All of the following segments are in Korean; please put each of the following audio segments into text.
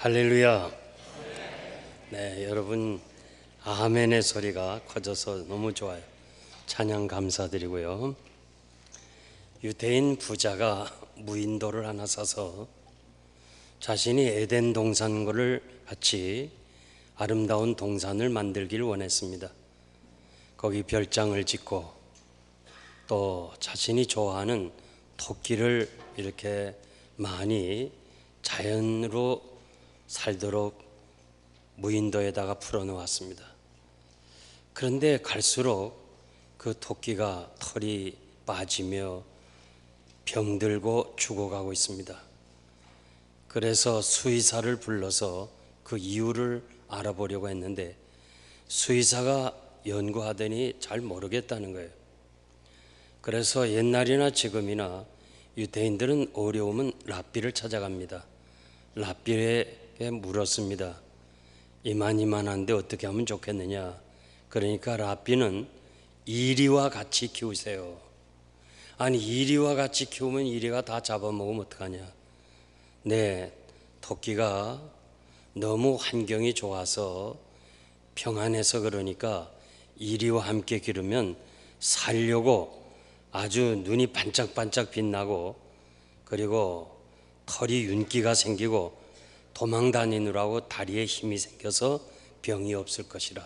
할렐루야. 네, 여러분 아멘의 소리가 커져서 너무 좋아요. 찬양 감사드리고요. 유대인 부자가 무인도를 하나 사서 자신이 에덴 동산과를 같이 아름다운 동산을 만들길 원했습니다. 거기 별장을 짓고 또 자신이 좋아하는 토끼를 이렇게 많이 자연으로 살도록 무인도에다가 풀어놓았습니다. 그런데 갈수록 그 토끼가 털이 빠지며 병들고 죽어가고 있습니다. 그래서 수의사를 불러서 그 이유를 알아보려고 했는데 수의사가 연구하더니 잘 모르겠다는 거예요. 그래서 옛날이나 지금이나 유대인들은 어려우면 랍비를 찾아갑니다. 랍비에게 물었습니다. 이만한데 어떻게 하면 좋겠느냐. 그러니까 랍비는 이리와 같이 키우세요. 아니 이리와 같이 키우면 이리가 다 잡아먹으면 어떡하냐. 네, 토끼가 너무 환경이 좋아서 평안해서 그러니까 이리와 함께 기르면 살려고 아주 눈이 반짝반짝 빛나고 그리고 털이 윤기가 생기고 도망 다니느라고 다리에 힘이 생겨서 병이 없을 것이라.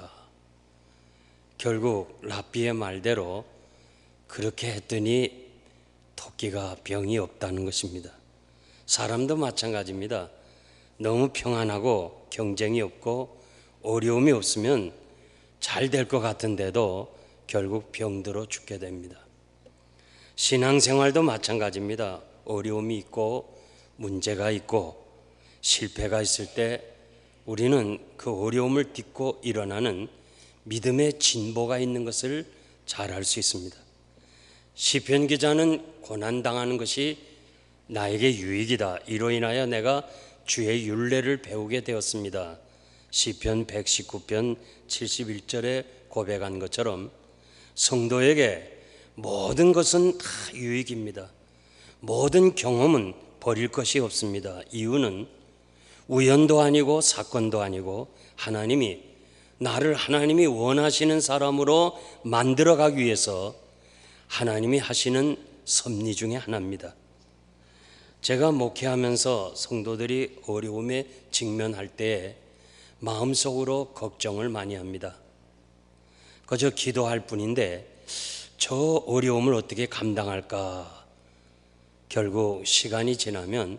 결국 랍비의 말대로 그렇게 했더니 토끼가 병이 없다는 것입니다. 사람도 마찬가지입니다. 너무 평안하고 경쟁이 없고 어려움이 없으면 잘 될 것 같은데도 결국 병들어 죽게 됩니다. 신앙생활도 마찬가지입니다. 어려움이 있고 문제가 있고 실패가 있을 때 우리는 그 어려움을 딛고 일어나는 믿음의 진보가 있는 것을 잘 알 수 있습니다. 시편 기자는 고난당하는 것이 나에게 유익이다. 이로 인하여 내가 주의 율례를 배우게 되었습니다. 시편 119편 71절에 고백한 것처럼 성도에게 모든 것은 다 유익입니다. 모든 경험은 버릴 것이 없습니다. 이유는 우연도 아니고 사건도 아니고 하나님이 나를 하나님이 원하시는 사람으로 만들어가기 위해서 하나님이 하시는 섭리 중에 하나입니다. 제가 목회하면서 성도들이 어려움에 직면할 때 마음속으로 걱정을 많이 합니다. 그저 기도할 뿐인데 저 어려움을 어떻게 감당할까? 결국 시간이 지나면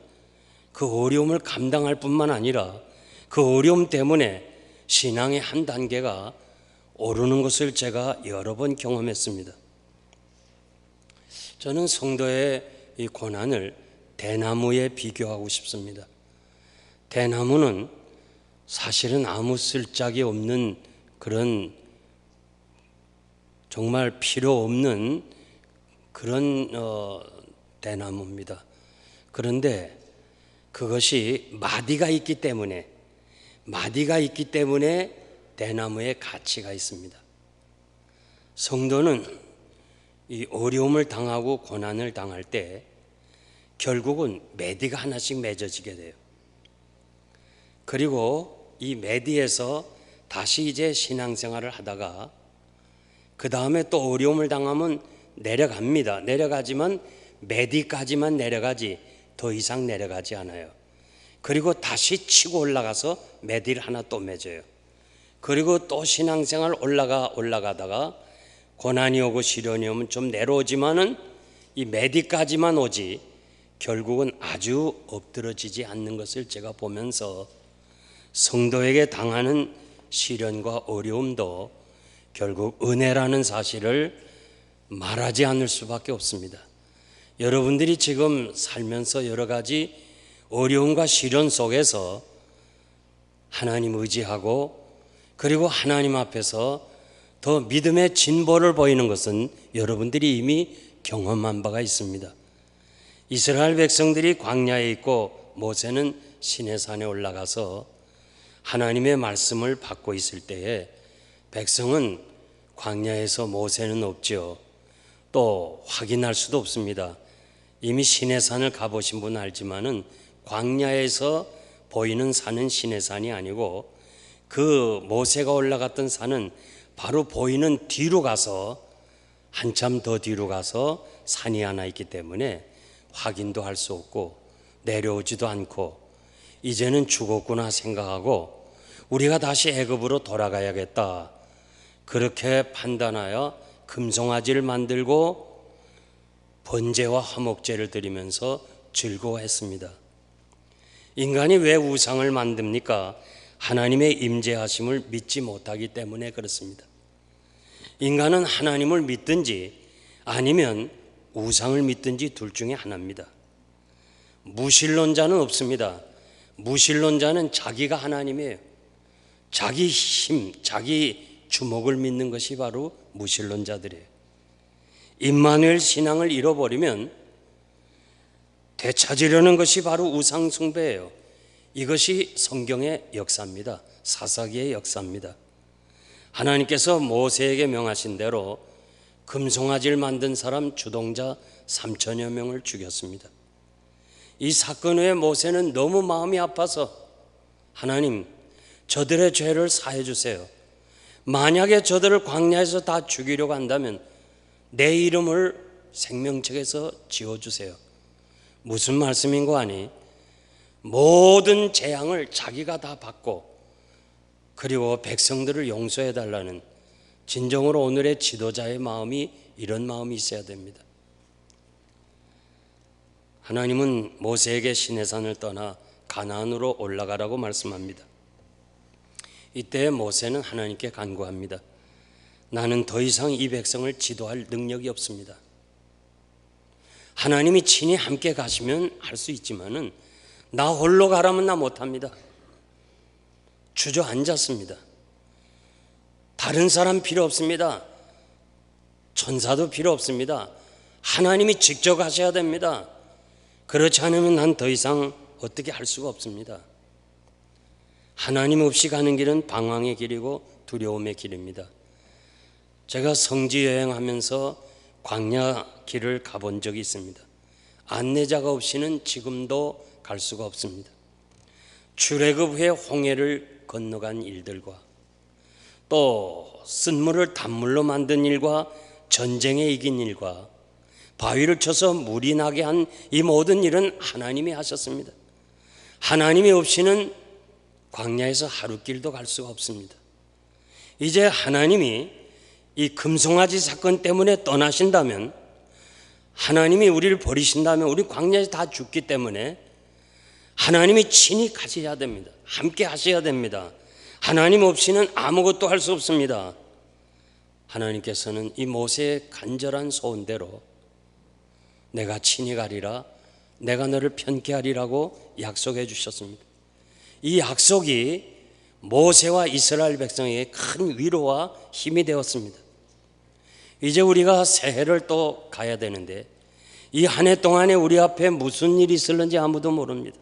그 어려움을 감당할 뿐만 아니라 그 어려움 때문에 신앙의 한 단계가 오르는 것을 제가 여러 번 경험했습니다. 저는 성도의 이 고난을 대나무에 비교하고 싶습니다. 대나무는 사실은 아무 쓸짝이 없는 그런 정말 필요 없는 그런 대나무입니다. 그런데 그것이 마디가 있기 때문에 대나무의 가치가 있습니다. 성도는 이 어려움을 당하고 고난을 당할 때 결국은 매디가 하나씩 맺어지게 돼요. 그리고 이 매디에서 다시 이제 신앙생활을 하다가 그 다음에 또 어려움을 당하면 내려갑니다. 내려가지만 매디까지만 내려가지 더 이상 내려가지 않아요. 그리고 다시 치고 올라가서 매디를 하나 또 맺어요. 그리고 또 신앙생활 올라가다가 고난이 오고 시련이 오면 좀 내려오지만은 이 매디까지만 오지 결국은 아주 엎드러지지 않는 것을 제가 보면서 성도에게 당하는 시련과 어려움도 결국 은혜라는 사실을 말하지 않을 수밖에 없습니다. 여러분들이 지금 살면서 여러 가지 어려움과 시련 속에서 하나님 의지하고 그리고 하나님 앞에서 더 믿음의 진보를 보이는 것은 여러분들이 이미 경험한 바가 있습니다. 이스라엘 백성들이 광야에 있고 모세는 시내산에 올라가서 하나님의 말씀을 받고 있을 때에 백성은 광야에서 모세는 없죠. 또 확인할 수도 없습니다. 이미 시내산을 가보신 분은 알지만은 광야에서 보이는 산은 시내산이 아니고 그 모세가 올라갔던 산은 바로 보이는 뒤로 가서 한참 더 뒤로 가서 산이 하나 있기 때문에 확인도 할 수 없고 내려오지도 않고 이제는 죽었구나 생각하고 우리가 다시 애굽으로 돌아가야겠다 그렇게 판단하여 금송아지를 만들고 번제와 화목제를 드리면서 즐거워했습니다. 인간이 왜 우상을 만듭니까? 하나님의 임재하심을 믿지 못하기 때문에 그렇습니다. 인간은 하나님을 믿든지 아니면 우상을 믿든지 둘 중에 하나입니다. 무신론자는 없습니다. 무신론자는 자기가 하나님이에요. 자기 힘, 자기 주먹을 믿는 것이 바로 무신론자들이에요. 임마누엘 신앙을 잃어버리면 되찾으려는 것이 바로 우상 숭배예요. 이것이 성경의 역사입니다. 사사기의 역사입니다. 하나님께서 모세에게 명하신 대로 금송아지를 만든 사람 주동자 3천여 명을 죽였습니다. 이 사건 후에 모세는 너무 마음이 아파서 하나님 저들의 죄를 사해 주세요. 만약에 저들을 광야에서 다 죽이려고 한다면 내 이름을 생명책에서 지워주세요. 무슨 말씀인 거 아니? 모든 재앙을 자기가 다 받고 그리고 백성들을 용서해 달라는 진정으로 오늘의 지도자의 마음이 이런 마음이 있어야 됩니다. 하나님은 모세에게 시내산을 떠나 가나안으로 올라가라고 말씀합니다. 이때 모세는 하나님께 간구합니다. 나는 더 이상 이 백성을 지도할 능력이 없습니다. 하나님이 친히 함께 가시면 할 수 있지만은 나 홀로 가라면 나 못합니다. 주저앉았습니다. 다른 사람 필요 없습니다. 천사도 필요 없습니다. 하나님이 직접 하셔야 됩니다. 그렇지 않으면 난 더 이상 어떻게 할 수가 없습니다. 하나님 없이 가는 길은 방황의 길이고 두려움의 길입니다. 제가 성지 여행하면서 광야 길을 가본 적이 있습니다. 안내자가 없이는 지금도 갈 수가 없습니다. 출애굽 후에 홍해를 건너간 일들과 또 쓴물을 단물로 만든 일과 전쟁에 이긴 일과 바위를 쳐서 물이 나게 한 이 모든 일은 하나님이 하셨습니다. 하나님이 없이는 광야에서 하루길도 갈 수가 없습니다. 이제 하나님이 이 금송아지 사건 때문에 떠나신다면, 하나님이 우리를 버리신다면 우리 광야에서 다 죽기 때문에 하나님이 친히 가셔야 됩니다. 함께 하셔야 됩니다. 하나님 없이는 아무것도 할 수 없습니다. 하나님께서는 이 모세의 간절한 소원대로 내가 친히 가리라, 내가 너를 편케 하리라고 약속해 주셨습니다. 이 약속이 모세와 이스라엘 백성에게 큰 위로와 힘이 되었습니다. 이제 우리가 새해를 또 가야 되는데 이 한 해 동안에 우리 앞에 무슨 일이 있을는지 아무도 모릅니다.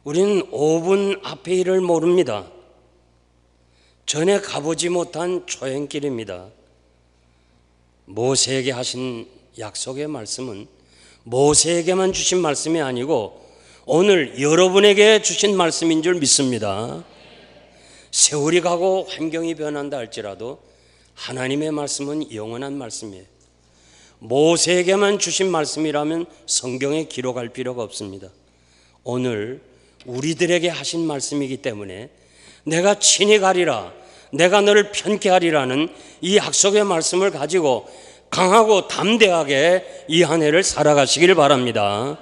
우리는 5분 앞의 일을 모릅니다. 전에 가보지 못한 초행길입니다. 모세에게 하신 약속의 말씀은 모세에게만 주신 말씀이 아니고 오늘 여러분에게 주신 말씀인 줄 믿습니다. 세월이 가고 환경이 변한다 할지라도 하나님의 말씀은 영원한 말씀이에요. 모세에게만 주신 말씀이라면 성경에 기록할 필요가 없습니다. 오늘 우리들에게 하신 말씀이기 때문에 내가 친히 가리라, 내가 너를 편케 하리라는 이 약속의 말씀을 가지고 강하고 담대하게 이 한 해를 살아가시길 바랍니다.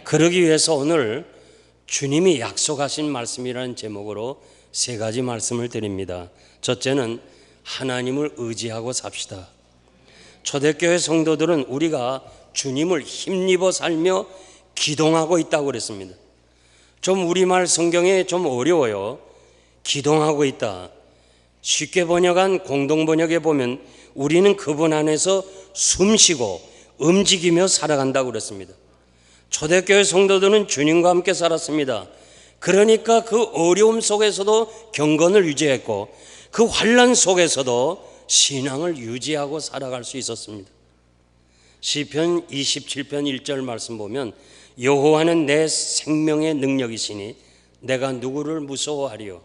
그러기 위해서 오늘 주님이 약속하신 말씀이라는 제목으로 3가지 말씀을 드립니다. 첫째는 하나님을 의지하고 삽시다. 초대교회 성도들은 우리가 주님을 힘입어 살며 기동하고 있다고 그랬습니다. 좀 우리말 성경에 좀 어려워요. 기동하고 있다. 쉽게 번역한 공동번역에 보면 우리는 그분 안에서 숨쉬고 움직이며 살아간다고 그랬습니다. 초대교회 성도들은 주님과 함께 살았습니다. 그러니까 그 어려움 속에서도 경건을 유지했고 그 환난 속에서도 신앙을 유지하고 살아갈 수 있었습니다. 시편 27편 1절 말씀 보면 여호와는 내 생명의 능력이시니 내가 누구를 무서워하리요.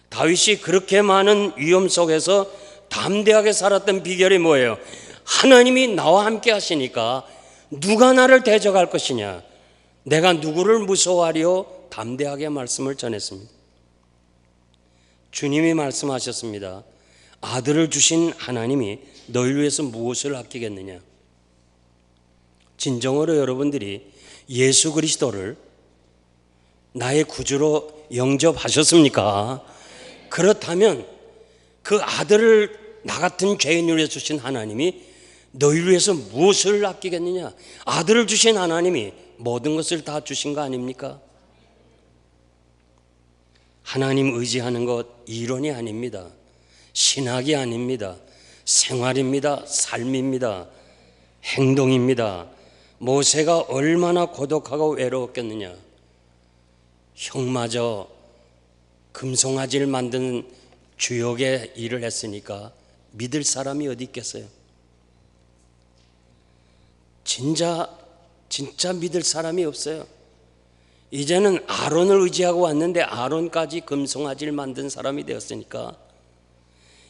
다윗이 그렇게 많은 위험 속에서 담대하게 살았던 비결이 뭐예요? 하나님이 나와 함께 하시니까 누가 나를 대적할 것이냐, 내가 누구를 무서워하리요, 담대하게 말씀을 전했습니다. 주님이 말씀하셨습니다. 아들을 주신 하나님이 너희를 위해서 무엇을 아끼겠느냐. 진정으로 여러분들이 예수 그리스도를 나의 구주로 영접하셨습니까? 그렇다면 그 아들을 나 같은 죄인을 위해 주신 하나님이 너희를 위해서 무엇을 아끼겠느냐. 아들을 주신 하나님이 모든 것을 다 주신 거 아닙니까? 하나님 의지하는 것 이론이 아닙니다. 신학이 아닙니다. 생활입니다. 삶입니다. 행동입니다. 모세가 얼마나 고독하고 외로웠겠느냐. 형마저 금송아지를 만드는 주역의 일을 했으니까 믿을 사람이 어디 있겠어요? 진짜 믿을 사람이 없어요. 이제는 아론을 의지하고 왔는데 아론까지 금송아지를 만든 사람이 되었으니까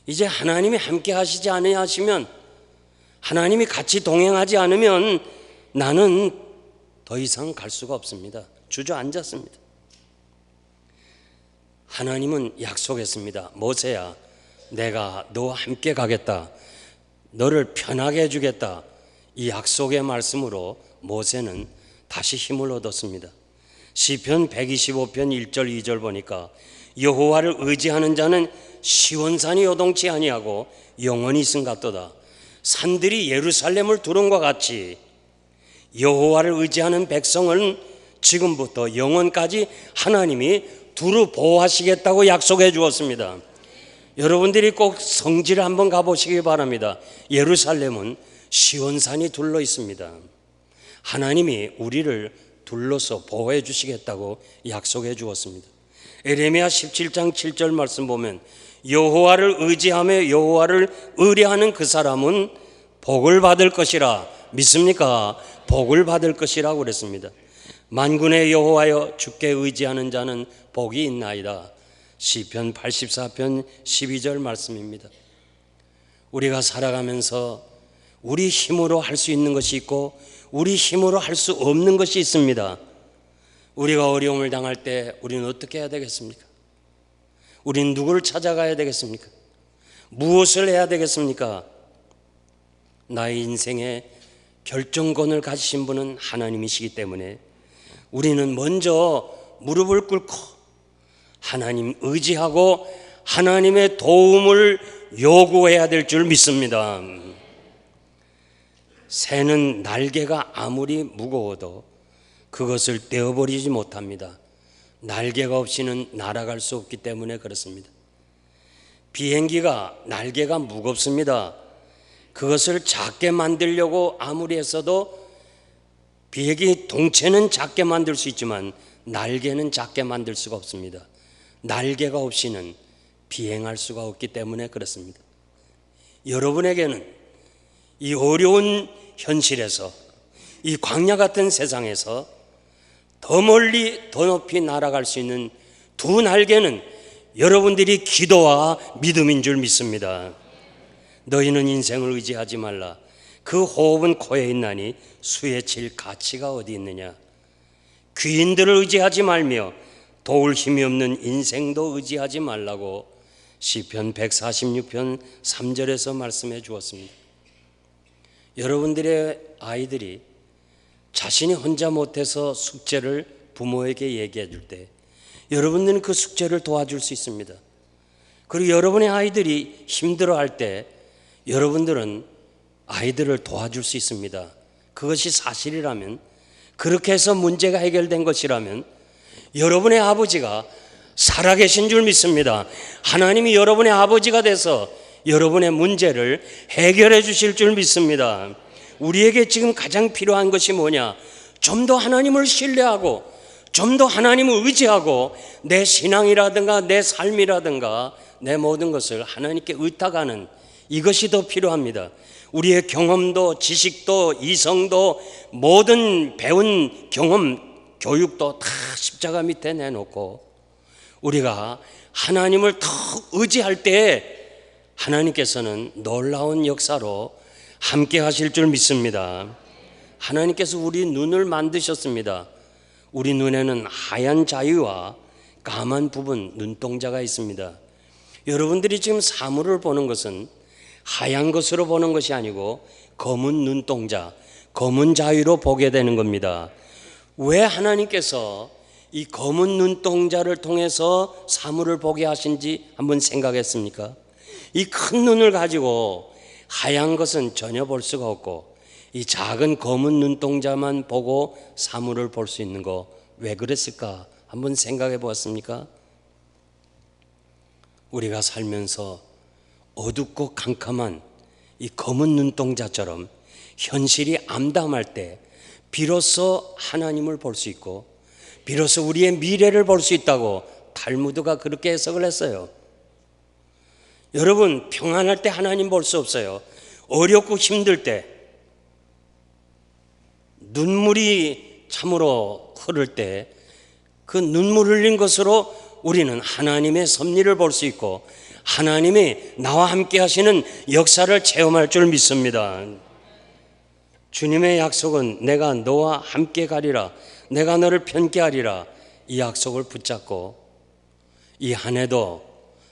이제 하나님이 함께 하시지 않으냐 하시면, 하나님이 같이 동행하지 않으면 나는 더 이상 갈 수가 없습니다. 주저앉았습니다. 하나님은 약속했습니다. 모세야, 내가 너와 함께 가겠다. 너를 편하게 해주겠다. 이 약속의 말씀으로 모세는 다시 힘을 얻었습니다. 시편 125편 1절 2절 보니까 여호와를 의지하는 자는 시온산이 요동치 아니하고 영원히 있음 같도다. 산들이 예루살렘을 두른과 같이 여호와를 의지하는 백성은 지금부터 영원까지 하나님이 두루 보호하시겠다고 약속해 주었습니다. 여러분들이 꼭 성지를 한번 가보시기 바랍니다. 예루살렘은 시온산이 둘러 있습니다. 하나님이 우리를 둘러서 보호해 주시겠다고 약속해 주었습니다. 에레미야 17장 7절 말씀 보면 여호와를 의지하며 여호와를 의뢰하는 그 사람은 복을 받을 것이라. 믿습니까? 복을 받을 것이라고 그랬습니다. 만군의 여호와여, 주께 의지하는 자는 복이 있나이다. 시편 84편 12절 말씀입니다. 우리가 살아가면서 우리 힘으로 할 수 있는 것이 있고 우리 힘으로 할 수 없는 것이 있습니다. 우리가 어려움을 당할 때 우리는 어떻게 해야 되겠습니까? 우리는 누구를 찾아가야 되겠습니까? 무엇을 해야 되겠습니까? 나의 인생에 결정권을 가지신 분은 하나님이시기 때문에 우리는 먼저 무릎을 꿇고 하나님 의지하고 하나님의 도움을 요구해야 될 줄 믿습니다. 새는 날개가 아무리 무거워도 그것을 떼어버리지 못합니다. 날개가 없이는 날아갈 수 없기 때문에 그렇습니다. 비행기가 날개가 무겁습니다. 그것을 작게 만들려고 아무리 했어도 비행기 동체는 작게 만들 수 있지만 날개는 작게 만들 수가 없습니다. 날개가 없이는 비행할 수가 없기 때문에 그렇습니다. 여러분에게는 이 어려운 현실에서, 이 광야 같은 세상에서 더 멀리 더 높이 날아갈 수 있는 두 날개는 여러분들이 기도와 믿음인 줄 믿습니다. 너희는 인생을 의지하지 말라. 그 호흡은 코에 있나니 수에 칠 가치가 어디 있느냐. 귀인들을 의지하지 말며 도울 힘이 없는 인생도 의지하지 말라고 시편 146편 3절에서 말씀해 주었습니다. 여러분들의 아이들이 자신이 혼자 못해서 숙제를 부모에게 얘기해 줄 때 여러분들은 그 숙제를 도와줄 수 있습니다. 그리고 여러분의 아이들이 힘들어할 때 여러분들은 아이들을 도와줄 수 있습니다. 그것이 사실이라면, 그렇게 해서 문제가 해결된 것이라면 여러분의 아버지가 살아계신 줄 믿습니다. 하나님이 여러분의 아버지가 돼서 여러분의 문제를 해결해 주실 줄 믿습니다. 우리에게 지금 가장 필요한 것이 뭐냐? 좀 더 하나님을 신뢰하고 좀 더 하나님을 의지하고 내 신앙이라든가 내 삶이라든가 내 모든 것을 하나님께 의탁하는 이것이 더 필요합니다. 우리의 경험도, 지식도, 이성도, 모든 배운 경험, 교육도 다 십자가 밑에 내놓고 우리가 하나님을 더 의지할 때 하나님께서는 놀라운 역사로 함께 하실 줄 믿습니다. 하나님께서 우리 눈을 만드셨습니다. 우리 눈에는 하얀 자위와 까만 부분 눈동자가 있습니다. 여러분들이 지금 사물을 보는 것은 하얀 것으로 보는 것이 아니고 검은 눈동자, 검은 자위로 보게 되는 겁니다. 왜 하나님께서 이 검은 눈동자를 통해서 사물을 보게 하신지 한번 생각했습니까? 이 큰 눈을 가지고 하얀 것은 전혀 볼 수가 없고 이 작은 검은 눈동자만 보고 사물을 볼 수 있는 거 왜 그랬을까? 한번 생각해 보았습니까? 우리가 살면서 어둡고 캄캄한 이 검은 눈동자처럼 현실이 암담할 때 비로소 하나님을 볼 수 있고 비로소 우리의 미래를 볼 수 있다고 탈무드가 그렇게 해석을 했어요. 여러분, 평안할 때 하나님 볼 수 없어요. 어렵고 힘들 때, 눈물이 참으로 흐를 때 그 눈물 흘린 것으로 우리는 하나님의 섭리를 볼 수 있고 하나님이 나와 함께 하시는 역사를 체험할 줄 믿습니다. 주님의 약속은 내가 너와 함께 가리라, 내가 너를 편케 하리라, 이 약속을 붙잡고 이 한 해도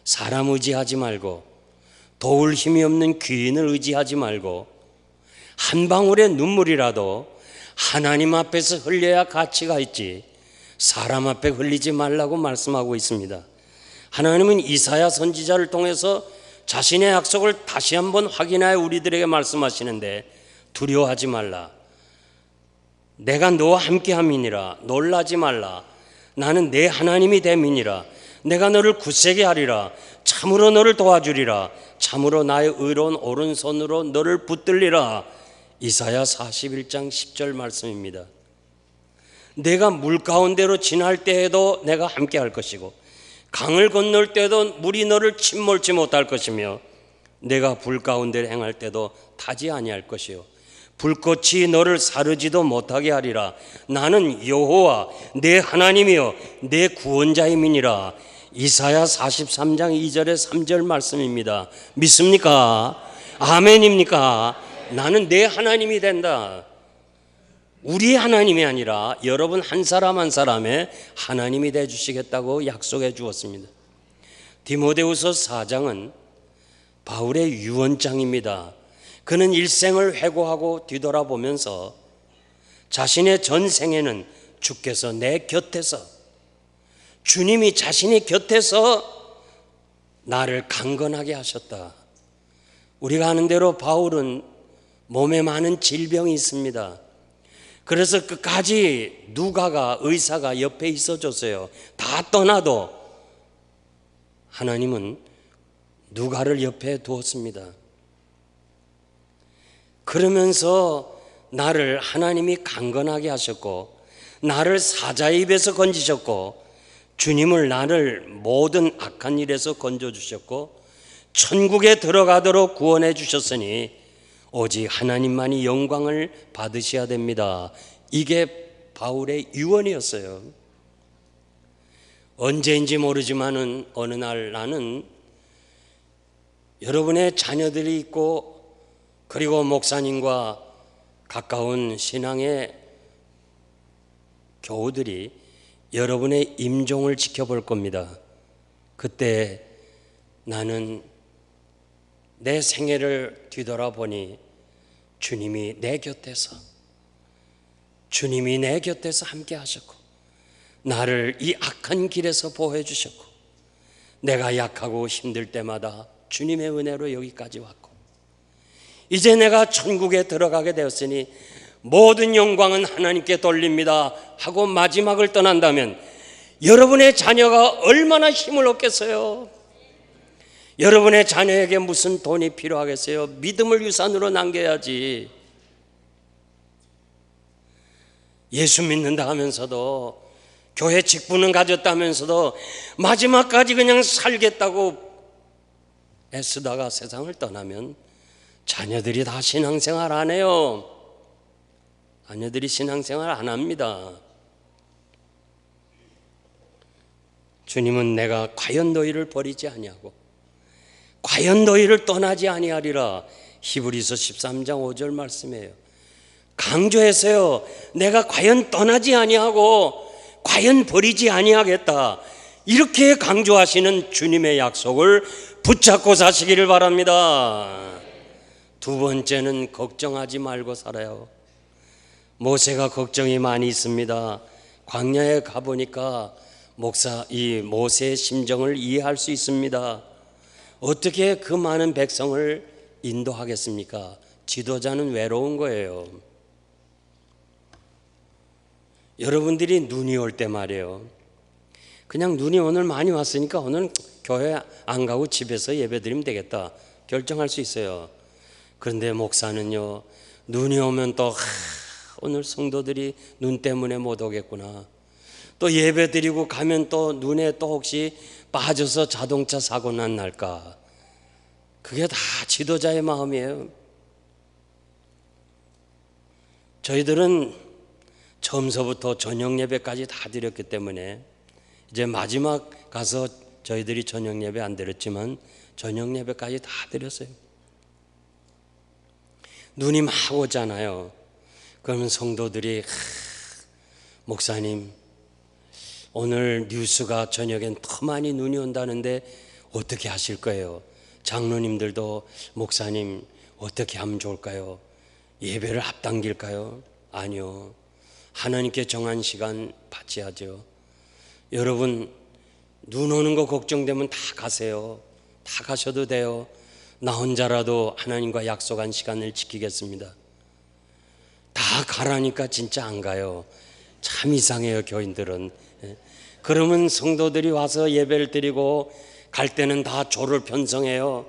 사람 의지하지 말고 도울 힘이 없는 귀인을 의지하지 말고 한 방울의 눈물이라도 하나님 앞에서 흘려야 가치가 있지 사람 앞에 흘리지 말라고 말씀하고 있습니다. 하나님은 이사야 선지자를 통해서 자신의 약속을 다시 한번 확인하여 우리들에게 말씀하시는데 두려워하지 말라, 내가 너와 함께함이니라, 놀라지 말라, 나는 내 하나님이 됨이니라, 내가 너를 굳세게 하리라, 참으로 너를 도와주리라, 참으로 나의 의로운 오른손으로 너를 붙들리라. 이사야 41장 10절 말씀입니다. 내가 물 가운데로 지날 때에도 내가 함께 할 것이고 강을 건널 때도 물이 너를 침몰치 못할 것이며 내가 불 가운데 행할 때도 타지 아니할 것이요 불꽃이 너를 사르지도 못하게 하리라. 나는 여호와 내 하나님이요 내 구원자임이니라. 이사야 43장 2절에 3절 말씀입니다. 믿습니까? 아멘입니까? 나는 내 하나님이 된다. 우리 하나님이 아니라 여러분 한 사람 한 사람의 하나님이 되어주시겠다고 약속해 주었습니다. 디모데후서 4장은 바울의 유언장입니다. 그는 일생을 회고하고 뒤돌아보면서 자신의 전생에는 주께서 내 곁에서, 주님이 자신의 곁에서 나를 강건하게 하셨다. 우리가 아는 대로 바울은 몸에 많은 질병이 있습니다. 그래서 끝까지 누가가, 의사가 옆에 있어줬어요. 다 떠나도 하나님은 누가를 옆에 두었습니다. 그러면서 나를 하나님이 강건하게 하셨고 나를 사자의 입에서 건지셨고 주님을 나를 모든 악한 일에서 건져주셨고 천국에 들어가도록 구원해 주셨으니 오직 하나님만이 영광을 받으셔야 됩니다. 이게 바울의 유언이었어요. 언제인지 모르지만은 어느 날 나는 여러분의 자녀들이 있고 그리고 목사님과 가까운 신앙의 교우들이 여러분의 임종을 지켜볼 겁니다. 그때 나는 내 생애를 뒤돌아보니 주님이 내 곁에서 함께 하셨고 나를 이 악한 길에서 보호해 주셨고 내가 약하고 힘들 때마다 주님의 은혜로 여기까지 왔고 이제 내가 천국에 들어가게 되었으니 모든 영광은 하나님께 돌립니다 하고 마지막을 떠난다면 여러분의 자녀가 얼마나 힘을 얻겠어요? 여러분의 자녀에게 무슨 돈이 필요하겠어요? 믿음을 유산으로 남겨야지. 예수 믿는다 하면서도 교회 직분은 가졌다면서도 마지막까지 그냥 살겠다고 애쓰다가 세상을 떠나면 자녀들이 다 신앙생활 안 해요. 자녀들이 신앙생활 안 합니다. 주님은 내가 과연 너희를 버리지 아니하고 과연 너희를 떠나지 아니하리라. 히브리서 13장 5절 말씀이에요. 강조해서요. 내가 과연 떠나지 아니하고 과연 버리지 아니하겠다. 이렇게 강조하시는 주님의 약속을 붙잡고 사시기를 바랍니다. 두 번째는 걱정하지 말고 살아요. 모세가 걱정이 많이 있습니다. 광야에 가보니까 이 모세의 심정을 이해할 수 있습니다. 어떻게 그 많은 백성을 인도하겠습니까? 지도자는 외로운 거예요. 여러분들이 눈이 올 때 말이에요. 그냥 눈이 오늘 많이 왔으니까 오늘 교회 안 가고 집에서 예배드리면 되겠다 결정할 수 있어요. 그런데 목사는요, 눈이 오면 또 오늘 성도들이 눈 때문에 못 오겠구나. 또 예배 드리고 가면 또 눈에 또 혹시 빠져서 자동차 사고 날까. 그게 다 지도자의 마음이에요. 저희들은 처음서부터 저녁 예배까지 다 드렸기 때문에 이제 마지막 가서 저희들이 저녁 예배 안 드렸지만 저녁 예배까지 다 드렸어요. 눈이 막 오잖아요. 그러면 성도들이 목사님 오늘 뉴스가 저녁엔 더 많이 눈이 온다는데 어떻게 하실 거예요? 장로님들도 목사님 어떻게 하면 좋을까요? 예배를 앞당길까요? 아니요. 하나님께 정한 시간 바치야죠. 여러분 눈 오는 거 걱정되면 다 가세요. 다 가셔도 돼요. 나 혼자라도 하나님과 약속한 시간을 지키겠습니다. 다 가라니까 진짜 안 가요. 참 이상해요, 교인들은. 그러면 성도들이 와서 예배를 드리고 갈 때는 다 조를 편성해요.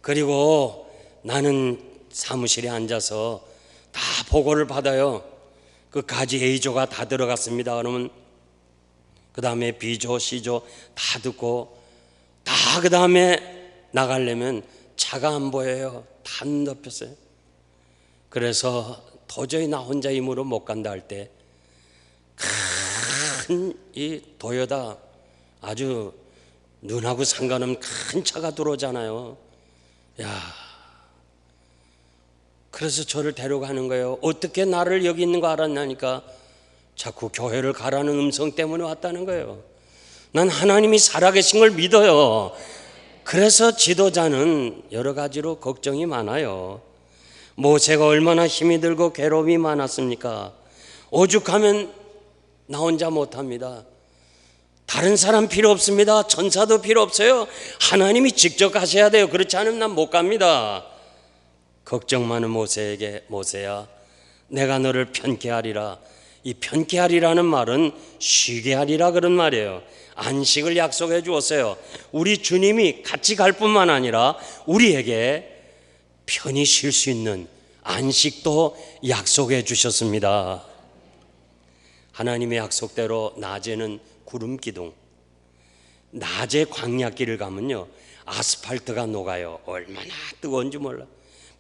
그리고 나는 사무실에 앉아서 다 보고를 받아요. 그 가지 A조가 다 들어갔습니다. 그러면 그 다음에 B조, C조 다 듣고 다 그 다음에 나가려면 차가 안 보여요. 다 덮였어요. 그래서 도저히 나 혼자 힘으로 못 간다 할 때 큰 이 도요타 아주 눈하고 상관없는 큰 차가 들어오잖아요. 야, 그래서 저를 데려가는 거예요. 어떻게 나를 여기 있는 거 알았냐니까 자꾸 교회를 가라는 음성 때문에 왔다는 거예요. 난 하나님이 살아계신 걸 믿어요. 그래서 지도자는 여러 가지로 걱정이 많아요. 모세가 얼마나 힘이 들고 괴로움이 많았습니까? 오죽하면 나 혼자 못합니다. 다른 사람 필요 없습니다. 천사도 필요 없어요. 하나님이 직접 가셔야 돼요. 그렇지 않으면 난 못 갑니다. 걱정 많은 모세에게 모세야 내가 너를 편케 하리라. 이 편케 하리라는 말은 쉬게 하리라 그런 말이에요. 안식을 약속해 주었어요. 우리 주님이 같이 갈 뿐만 아니라 우리에게 편히 쉴 수 있는 안식도 약속해 주셨습니다. 하나님의 약속대로 낮에는 구름 기둥, 낮에 광야길을 가면요 아스팔트가 녹아요. 얼마나 뜨거운지 몰라.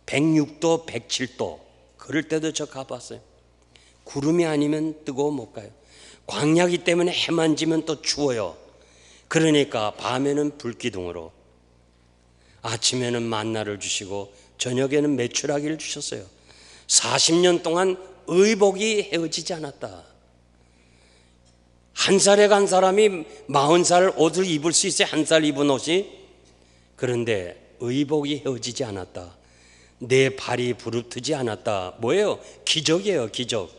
106도 107도 그럴 때도 저 가봤어요. 구름이 아니면 뜨거워 못 가요. 광야기 때문에 해만 지면 또 추워요. 그러니까 밤에는 불기둥으로, 아침에는 만나를 주시고 저녁에는 메추라기를 주셨어요. 40년 동안 의복이 헤어지지 않았다. 한 살에 간 사람이 40살 옷을 입을 수 있어요. 한 살 입은 옷이. 그런데 의복이 헤어지지 않았다. 내 발이 부르트지 않았다. 뭐예요? 기적이에요, 기적.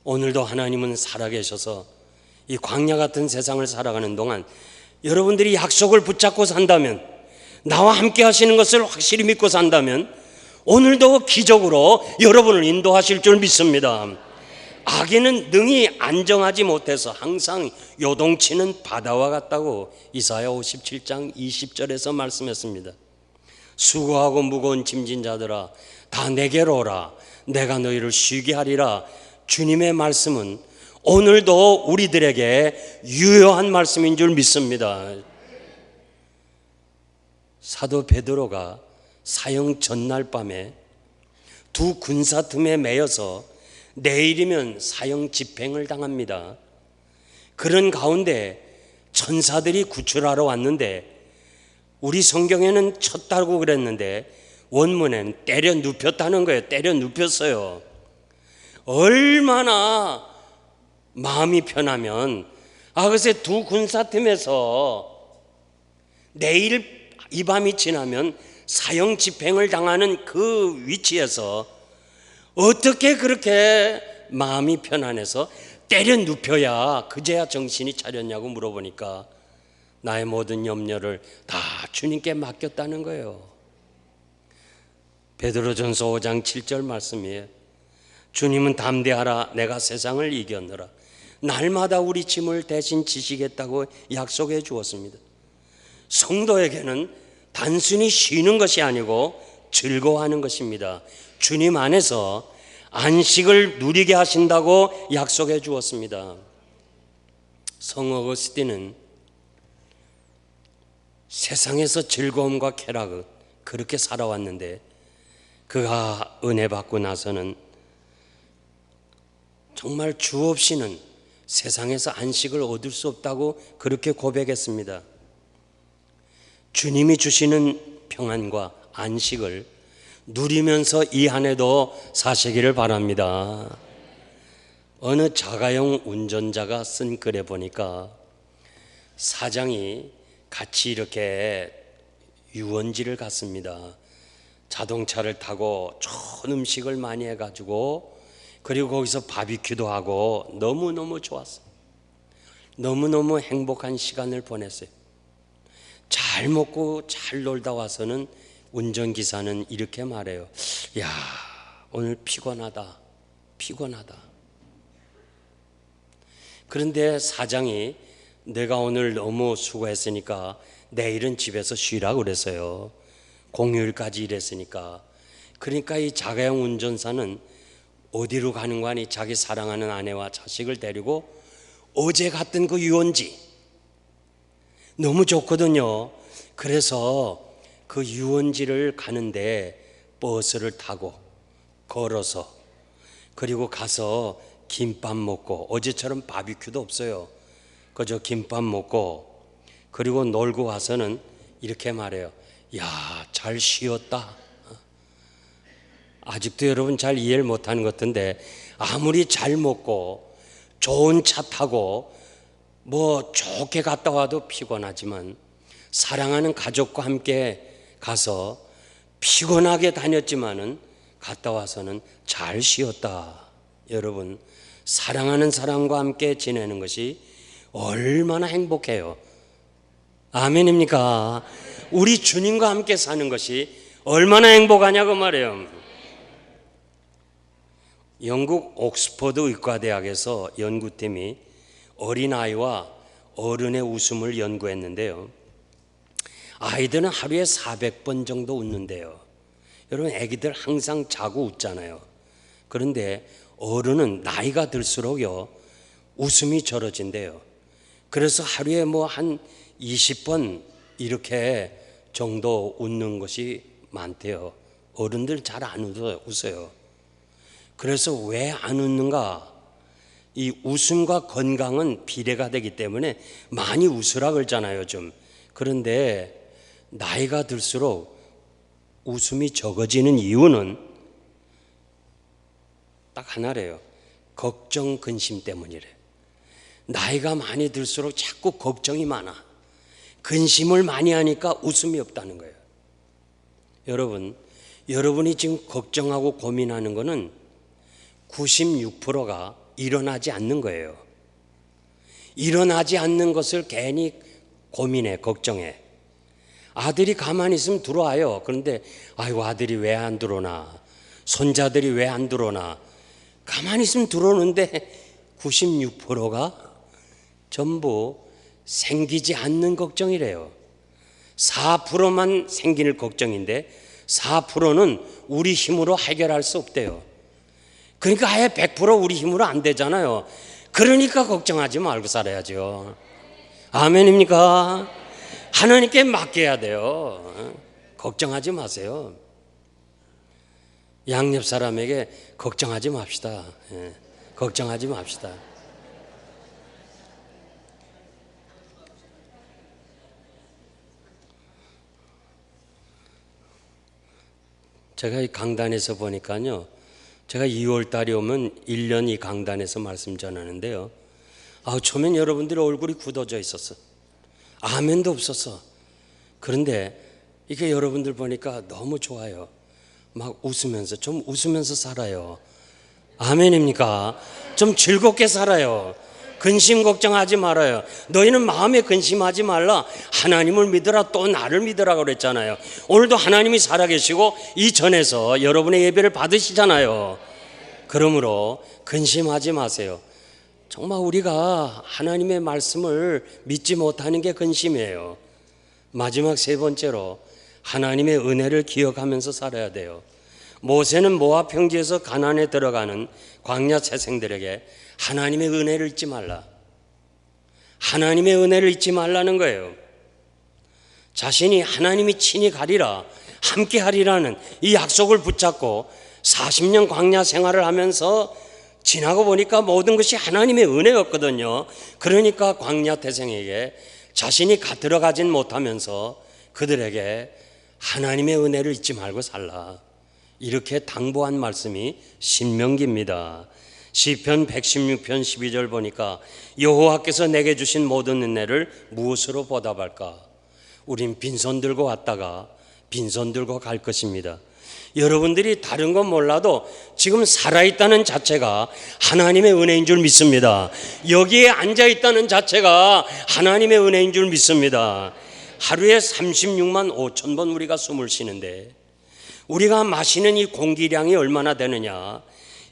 오늘도 하나님은 살아계셔서 이 광야 같은 세상을 살아가는 동안 여러분들이 약속을 붙잡고 산다면, 나와 함께 하시는 것을 확실히 믿고 산다면 오늘도 기적으로 여러분을 인도하실 줄 믿습니다. 악인은 능히 안정하지 못해서 항상 요동치는 바다와 같다고 이사야 57장 20절에서 말씀했습니다. 수고하고 무거운 짐진 자들아 다 내게로 오라. 내가 너희를 쉬게 하리라. 주님의 말씀은 오늘도 우리들에게 유효한 말씀인 줄 믿습니다. 사도 베드로가 사형 전날 밤에 두 군사 틈에 매여서 내일이면 사형 집행을 당합니다. 그런 가운데 천사들이 구출하러 왔는데, 우리 성경에는 쳤다고 그랬는데 원문엔 때려 눕혔다는 거예요. 때려 눕혔어요. 얼마나 마음이 편하면, 글쎄 두 군사 틈에서 내일 이 밤이 지나면 사형 집행을 당하는 그 위치에서 어떻게 그렇게 마음이 편안해서 때려 눕혀야 그제야 정신이 차렸냐고 물어보니까 나의 모든 염려를 다 주님께 맡겼다는 거예요. 베드로전서 5장 7절 말씀이에요. 주님은 담대하라, 내가 세상을 이겼노라. 날마다 우리 짐을 대신 지시겠다고 약속해 주었습니다. 성도에게는 단순히 쉬는 것이 아니고 즐거워하는 것입니다. 주님 안에서 안식을 누리게 하신다고 약속해 주었습니다. 성 어거스틴은 세상에서 즐거움과 쾌락을 그렇게 살아왔는데, 그가 은혜 받고 나서는 정말 주 없이는 세상에서 안식을 얻을 수 없다고 그렇게 고백했습니다. 주님이 주시는 평안과 안식을 누리면서 이 한 해도 사시기를 바랍니다. 어느 자가용 운전자가 쓴 글에 보니까 사장이 같이 이렇게 유원지를 갔습니다. 자동차를 타고 좋은 음식을 많이 해가지고, 그리고 거기서 바비큐도 하고 너무너무 좋았어요. 너무너무 행복한 시간을 보냈어요. 잘 먹고 잘 놀다 와서는 운전기사는 이렇게 말해요. 야, 오늘 피곤하다. 그런데 사장이 내가 오늘 너무 수고했으니까 내일은 집에서 쉬라고 그랬어요. 공휴일까지 일했으니까. 그러니까 이 자가용 운전사는 어디로 가는 거 아니, 자기 사랑하는 아내와 자식을 데리고 어제 갔던 그 유원지, 너무 좋거든요. 그래서 그 유원지를 가는데 버스를 타고 걸어서, 그리고 가서 김밥 먹고, 어제처럼 바비큐도 없어요. 그저 김밥 먹고, 그리고 놀고 와서는 이렇게 말해요. 야, 잘 쉬었다. 아직도 여러분 잘 이해를 못하는 것 같은데, 아무리 잘 먹고 좋은 차 타고 뭐 좋게 갔다 와도 피곤하지만, 사랑하는 가족과 함께 가서 피곤하게 다녔지만은 갔다 와서는 잘 쉬었다. 여러분, 사랑하는 사람과 함께 지내는 것이 얼마나 행복해요. 아멘입니까? 우리 주님과 함께 사는 것이 얼마나 행복하냐고 말해요. 영국 옥스퍼드 의과대학에서 연구팀이 어린아이와 어른의 웃음을 연구했는데요. 아이들은 하루에 400번 정도 웃는데요. 여러분, 아기들 항상 자고 웃잖아요. 그런데 어른은 나이가 들수록요, 웃음이 절어진대요. 그래서 하루에 뭐 한 20번 이렇게 정도 웃는 것이 많대요. 어른들 잘 안 웃어요. 그래서 왜 안 웃는가? 이 웃음과 건강은 비례가 되기 때문에 많이 웃으라 그러잖아요, 좀. 그런데 나이가 들수록 웃음이 적어지는 이유는 딱 하나래요. 걱정, 근심 때문이래. 나이가 많이 들수록 자꾸 걱정이 많아. 근심을 많이 하니까 웃음이 없다는 거예요. 여러분, 여러분이 지금 걱정하고 고민하는 거는 96%가 일어나지 않는 거예요. 일어나지 않는 것을 괜히 고민해, 걱정해. 아들이 가만히 있으면 들어와요. 그런데 아이고, 아들이 왜 안 들어오나, 손자들이 왜 안 들어오나. 가만히 있으면 들어오는데 96%가 전부 생기지 않는 걱정이래요. 4%만 생기는 걱정인데 4%는 우리 힘으로 해결할 수 없대요. 그러니까 아예 100% 우리 힘으로 안 되잖아요. 그러니까 걱정하지 말고 살아야죠. 아멘입니까? 하나님께 맡겨야 돼요. 걱정하지 마세요. 양옆 사람에게 걱정하지 맙시다. 걱정하지 맙시다. 제가 이 강단에서 보니까요, 제가 2월 달이 오면 1년 이 강단에서 말씀 전하는데요, 처음엔 여러분들의 얼굴이 굳어져 있었어. 아멘도 없었어. 그런데 이게 여러분들 보니까 너무 좋아요. 막 웃으면서, 좀 웃으면서 살아요. 아멘입니까? 좀 즐겁게 살아요. 근심 걱정하지 말아요. 너희는 마음에 근심하지 말라. 하나님을 믿으라, 또 나를 믿으라 그랬잖아요. 오늘도 하나님이 살아계시고 이 전에서 여러분의 예배를 받으시잖아요. 그러므로 근심하지 마세요. 정말 우리가 하나님의 말씀을 믿지 못하는 게 근심이에요. 마지막 세 번째로 하나님의 은혜를 기억하면서 살아야 돼요. 모세는 모압 평지에서 가나안에 들어가는 광야 새생들에게 하나님의 은혜를 잊지 말라, 하나님의 은혜를 잊지 말라는 거예요. 자신이 하나님이 친히 가리라, 함께 하리라는 이 약속을 붙잡고 40년 광야 생활을 하면서 지나고 보니까 모든 것이 하나님의 은혜였거든요. 그러니까 광야 태생에게 자신이 들어가진 못하면서 그들에게 하나님의 은혜를 잊지 말고 살라, 이렇게 당부한 말씀이 신명기입니다. 시편 116편 12절 보니까 여호와께서 내게 주신 모든 은혜를 무엇으로 보답할까? 우린 빈손 들고 왔다가 빈손 들고 갈 것입니다. 여러분들이 다른 건 몰라도 지금 살아있다는 자체가 하나님의 은혜인 줄 믿습니다. 여기에 앉아있다는 자체가 하나님의 은혜인 줄 믿습니다. 하루에 36만 5천 번 우리가 숨을 쉬는데 우리가 마시는 이 공기량이 얼마나 되느냐?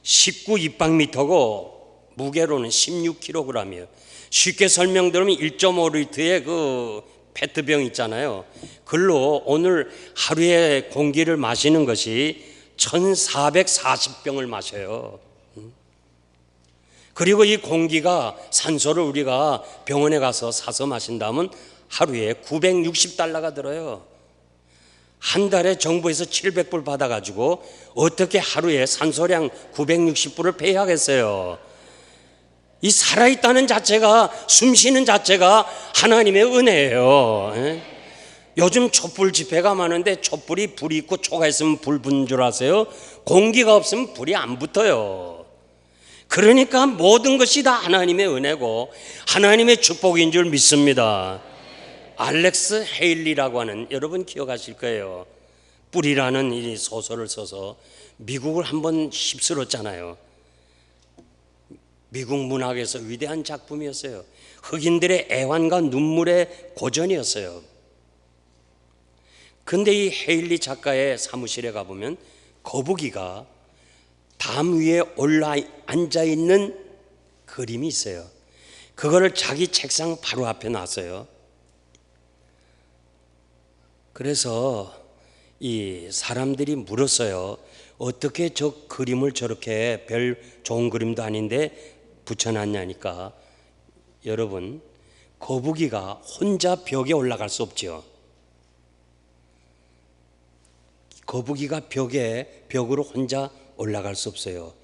19 입방미터고 무게로는 16kg이에요. 쉽게 설명드리면 1.5리터의 그 페트병 있잖아요. 그걸로 오늘 하루에 공기를 마시는 것이 1440병을 마셔요. 그리고 이 공기가, 산소를 우리가 병원에 가서 사서 마신다면 하루에 960달러가 들어요. 한 달에 정부에서 700불 받아가지고 어떻게 하루에 산소량 960불을 폐하겠어요? 이 살아있다는 자체가, 숨 쉬는 자체가 하나님의 은혜예요. 요즘 촛불 집회가 많은데 촛불이 불이 있고 초가 있으면 불 붙는 줄 아세요? 공기가 없으면 불이 안 붙어요. 그러니까 모든 것이 다 하나님의 은혜고 하나님의 축복인 줄 믿습니다. 알렉스 헤일리라고 하는, 여러분 기억하실 거예요. 뿌리라는 이 소설을 써서 미국을 한번 휩쓸었잖아요. 미국 문학에서 위대한 작품이었어요. 흑인들의 애환과 눈물의 고전이었어요. 근데 이 헤일리 작가의 사무실에 가보면 거북이가 담 위에 올라 앉아있는 그림이 있어요. 그거를 자기 책상 바로 앞에 놨어요. 그래서 이 사람들이 물었어요. 어떻게 저 그림을 저렇게 별 좋은 그림도 아닌데 붙여놨냐니까, 여러분, 거북이가 혼자 벽에 올라갈 수 없죠. 거북이가 벽으로 혼자 올라갈 수 없어요.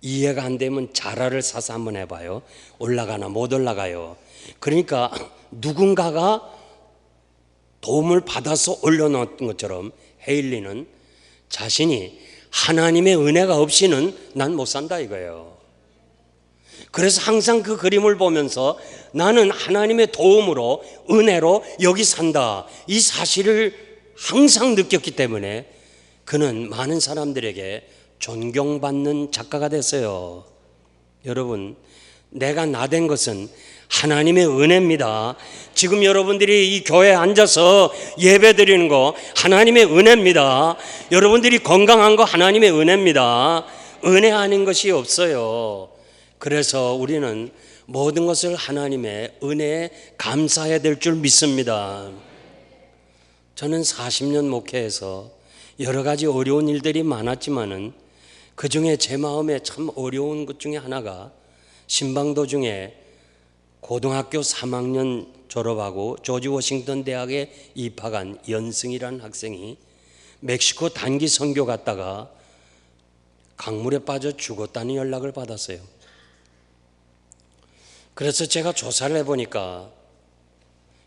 이해가 안 되면 자라를 사서 한번 해봐요. 올라가나 못 올라가요. 그러니까 누군가가 도움을 받아서 올려놓은 것처럼 헤일리는 자신이 하나님의 은혜가 없이는 난 못 산다 이거예요. 그래서 항상 그 그림을 보면서 나는 하나님의 도움으로, 은혜로 여기 산다, 이 사실을 항상 느꼈기 때문에 그는 많은 사람들에게 존경받는 작가가 됐어요. 여러분, 내가 나된 것은 하나님의 은혜입니다. 지금 여러분들이 이 교회에 앉아서 예배 드리는 거 하나님의 은혜입니다. 여러분들이 건강한 거 하나님의 은혜입니다. 은혜 아닌 것이 없어요. 그래서 우리는 모든 것을 하나님의 은혜에 감사해야 될 줄 믿습니다. 저는 40년 목회에서 여러 가지 어려운 일들이 많았지만은 그중에 제 마음에 참 어려운 것 중에 하나가 신방도 중에 고등학교 3학년 졸업하고 조지 워싱턴 대학에 입학한 연승이라는 학생이 멕시코 단기 선교 갔다가 강물에 빠져 죽었다는 연락을 받았어요. 그래서 제가 조사를 해보니까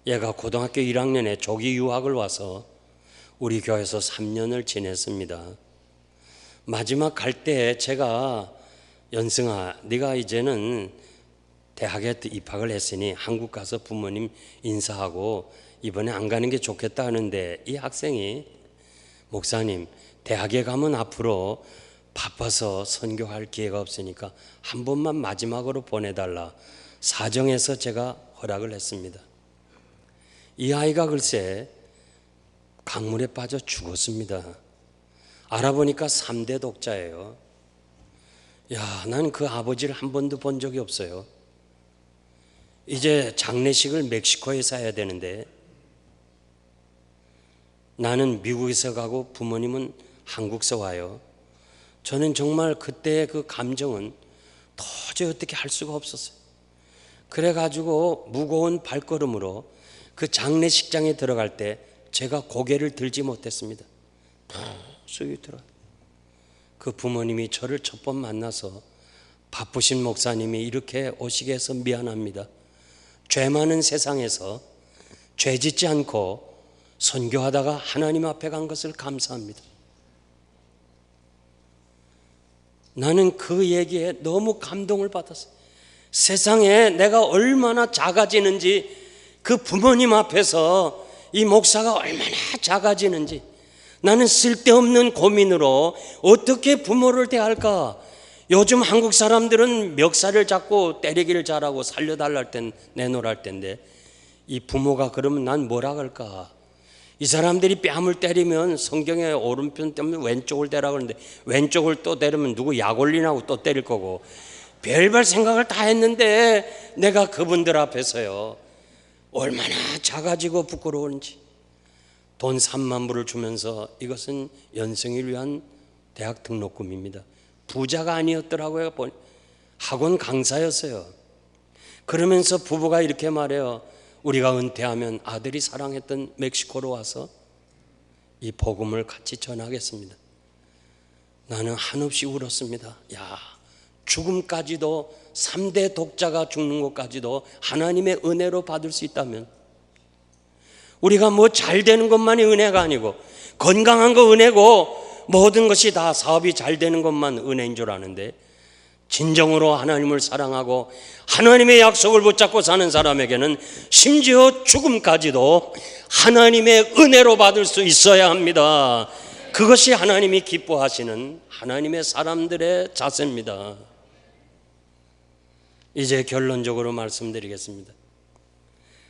얘가 고등학교 1학년에 조기 유학을 와서 우리 교회에서 3년을 지냈습니다. 마지막 갈 때 제가 연승아, 네가 이제는 대학에 입학을 했으니 한국 가서 부모님 인사하고 이번에 안 가는 게 좋겠다 하는데, 이 학생이 목사님, 대학에 가면 앞으로 바빠서 선교할 기회가 없으니까 한 번만 마지막으로 보내달라 사정해서 제가 허락을 했습니다. 이 아이가 글쎄 강물에 빠져 죽었습니다. 알아보니까 3대 독자예요. 야, 나는 그 아버지를 한 번도 본 적이 없어요. 이제 장례식을 멕시코에서 해야 되는데 나는 미국에서 가고 부모님은 한국에서 와요. 저는 정말 그때의 그 감정은 도저히 어떻게 할 수가 없었어요. 그래가지고 무거운 발걸음으로 그 장례식장에 들어갈 때 제가 고개를 들지 못했습니다. 푹 들어. 그 부모님이 저를 첫 번 만나서 바쁘신 목사님이 이렇게 오시게 해서 미안합니다. 죄 많은 세상에서 죄 짓지 않고 선교하다가 하나님 앞에 간 것을 감사합니다. 나는 그 얘기에 너무 감동을 받았어요. 세상에 내가 얼마나 작아지는지, 그 부모님 앞에서 이 목사가 얼마나 작아지는지, 나는 쓸데없는 고민으로 어떻게 부모를 대할까. 요즘 한국 사람들은 멱살을 잡고 때리기를 잘하고 살려달라 할 땐 내놓으라 할 텐데, 이 부모가 그러면 난 뭐라 할까. 이 사람들이 뺨을 때리면 성경에 오른편 때문에 왼쪽을 대라 그러는데 왼쪽을 또 때리면 누구 약 올리나고 또 때릴 거고, 별별 생각을 다 했는데 내가 그분들 앞에서요 얼마나 작아지고 부끄러운지. 돈 3만 불을 주면서 이것은 연승을 위한 대학 등록금입니다. 부자가 아니었더라고요. 학원 강사였어요. 그러면서 부부가 이렇게 말해요. 우리가 은퇴하면 아들이 사랑했던 멕시코로 와서 이 복음을 같이 전하겠습니다. 나는 한없이 울었습니다. 야, 죽음까지도, 3대 독자가 죽는 것까지도 하나님의 은혜로 받을 수 있다면, 우리가 뭐 잘 되는 것만이 은혜가 아니고, 건강한 거 은혜고, 모든 것이 다 사업이 잘 되는 것만 은혜인 줄 아는데, 진정으로 하나님을 사랑하고 하나님의 약속을 붙잡고 사는 사람에게는 심지어 죽음까지도 하나님의 은혜로 받을 수 있어야 합니다. 그것이 하나님이 기뻐하시는 하나님의 사람들의 자세입니다. 이제 결론적으로 말씀드리겠습니다.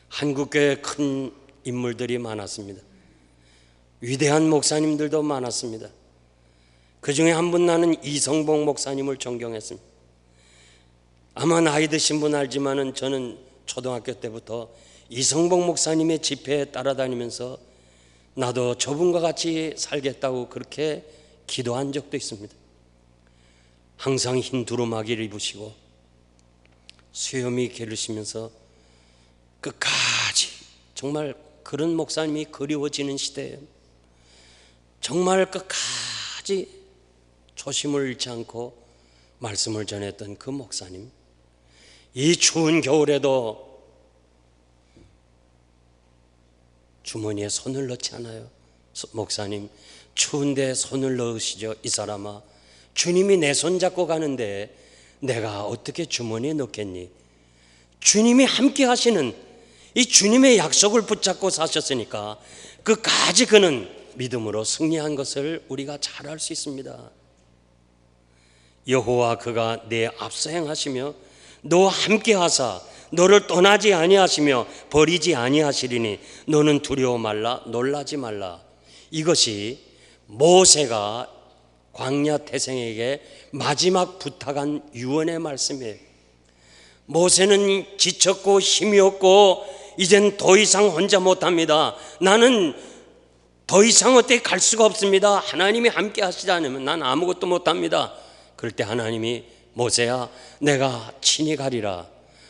한국교회에 큰 인물들이 많았습니다. 위대한 목사님들도 많았습니다. 그 중에 한 분, 나는 이성복 목사님을 존경했습니다. 아마 나이 드신 분 알지만은 저는 초등학교 때부터 이성복 목사님의 집회에 따라다니면서 나도 저분과 같이 살겠다고 그렇게 기도한 적도 있습니다. 항상 흰 두루마기를 입으시고 수염이 기르시면서 끝까지, 정말 그런 목사님이 그리워지는 시대예요. 정말 끝까지 초심을 잃지 않고 말씀을 전했던 그 목사님, 이 추운 겨울에도 주머니에 손을 넣지 않아요. 목사님, 추운데 손을 넣으시죠. 이 사람아, 주님이 내 손 잡고 가는데 내가 어떻게 주머니에 넣겠니? 주님이 함께 하시는 이 주님의 약속을 붙잡고 사셨으니까 끝까지 그는 믿음으로 승리한 것을 우리가 잘 알 수 있습니다. 여호와 그가 내 앞서 행하시며 너와 함께 하사 너를 떠나지 아니하시며 버리지 아니하시리니 너는 두려워 말라, 놀라지 말라. 이것이 모세가 광야 태생에게 마지막 부탁한 유언의 말씀이에요. 모세는 지쳤고 힘이 없고 이젠 더 이상 혼자 못합니다. 나는 더 이상 어떻게 갈 수가 없습니다. 하나님이 함께 하시지 않으면 난 아무것도 못합니다. 그럴 때 하나님이 모세야, 내가 친히 가리라.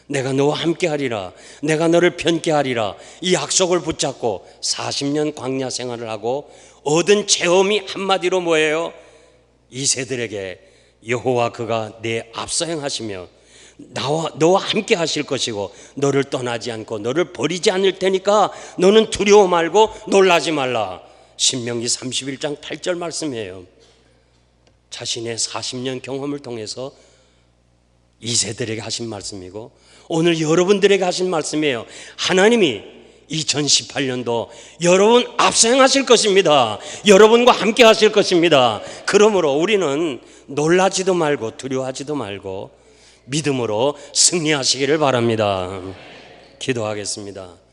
내가 너와 함께 하리라, 내가 너를 편케 하리라, 이 약속을 붙잡고 40년 광야 생활을 하고 얻은 체험이 한마디로 뭐예요? 이세들에게 여호와 그가 내 앞서 행하시며 너와 함께 하실 것이고 너를 떠나지 않고 너를 버리지 않을 테니까 너는 두려워 말고 놀라지 말라. 신명기 31장 8절 말씀이에요. 자신의 40년 경험을 통해서 이세들에게 하신 말씀이고 오늘 여러분들에게 하신 말씀이에요. 하나님이 2018년도 여러분 앞서 행하실 것입니다. 여러분과 함께 하실 것입니다. 그러므로 우리는 놀라지도 말고 두려워하지도 말고 믿음으로 승리하시기를 바랍니다. 기도하겠습니다.